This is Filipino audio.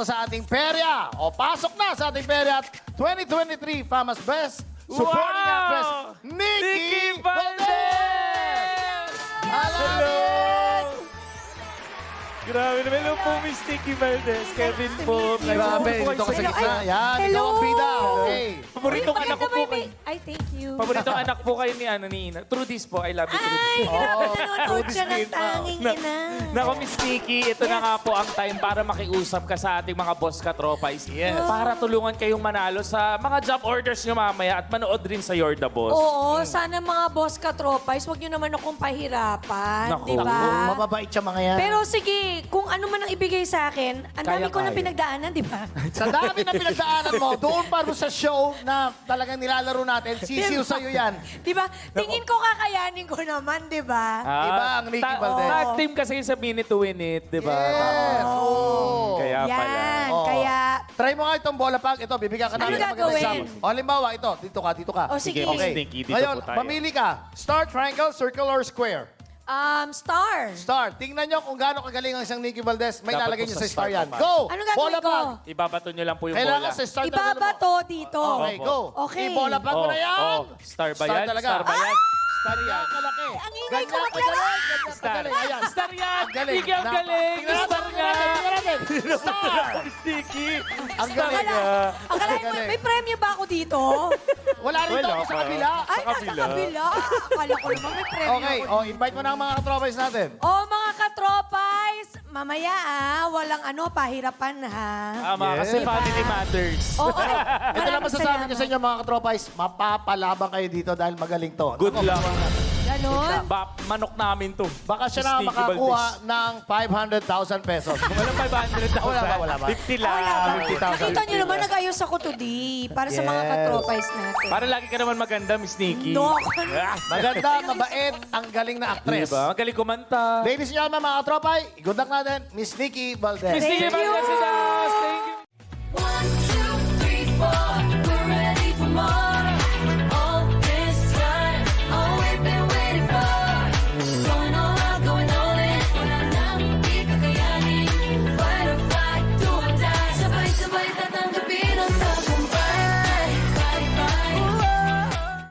sa ating perya. O pasok na sa ating perya at 2023 Famous Best Supporting Wow! Actress, Nikki Nikki Valdez! Hello! Grabe naman. Hello po, Miss Nikki Valdez. Kevin po. Grabe, dito ka sa gitna. Yan, Hello! ikaw ang bida. Okay. Paboritong anak ko po kayo. Ay, thank you. Paboritong anak po kayo ni Ina. True this po. I love you, True Ay, this. grabe, Oh, nanonood siya ng discipline, tanging ina. Nako, Miss Nikki, ito na nga po ang time para makiusap ka sa ating mga boss katropais. Yes. Para tulungan kayong manalo sa mga job orders nyo mamaya at manood rin sa You're the Boss. Oo, sana mga boss katropais, huwag niyo naman akong pahirapan, Naku. di ba? Mababait siya mga yan. Pero sige, kung ano man ang ibigay sa akin, ang dami ko na Kaya-kaya. pinagdaanan, di ba? Sa dami na pinagdaanan mo, doon pa rin sa show na talagang nilalaro natin, sisiw sa'yo yan. Di ba? Tingin ko kakayanin ko naman, di ba? Iba ang Nikki Valdez. Tag team kasi sa Minute to Win It, di ba? Yes. Oo. Kaya pala. Yan, Oo. kaya... Try mo nga itong bola pag. Ito, bibigyan ka Ano namin ng magandang gagawin? example. O, halimbawa, ito. Dito ka. O sige, Okay. Okay. Nikki, dito Ngayon, po tayo. mamili ka. Star, triangle, circle, or square? Star. Star. Tingnan nyo kung gaano kagaling ang isang Nikki Valdez. May Dapat lalagay po nyo sa sa star star yan. pa. Go! Ano gagawin Bola ko? pag. Ibabato nyo lang po yung Kailangan bola. sa star talaga Ibaba mo. to dito. Okay, Opo. go. Okay. I-bola pag mo na yan. Star ba Star yan? talaga. Star ba yan? Star yan. Kalaki. Ang ingay ko Ganyan maglaro. kagaling, ganyan Star. kagaling. Ayan. Star yan! Ang galing. Nikki, ang galing! Tingnan natin, Star tingnan natin, tingnan natin. Star! Nikki! Ang galing. Akalain mo, Galing. may premyo ba ako dito? Wala rin Wala daw sa pa. kabila. Ay, nasa kabila. kabila. Akala ko naman may premyo Okay, ako. invite mo na ang mga katropais natin. Mga katropais, mamaya walang pahirapan ha. Tama, Yes. kasi family matters. Oo, Ito lang maraming masasabi ko sa salamat. inyo mga katropais, mapapalabang kayo dito dahil magaling to. Good luck. Ganon. Manok namin to. Baka siya na Miss Nikki makakuha Valdez. ng 500,000 pesos. Walang 500,000. Wala ba? 50 lang. Wala ba? 50,000. Nakita niyo naman, nag-ayos ako today para sa mga Yes. katropais natin. Para lagi ka naman maganda, Miss Nikki. No. Maganda, mabait, ang galing na actress. Diba? Magaling kumanta. Ladies and gentlemen, mga katropay, good luck natin, Miss Nikki Valdez. Miss Nikki Thank you. Valdez,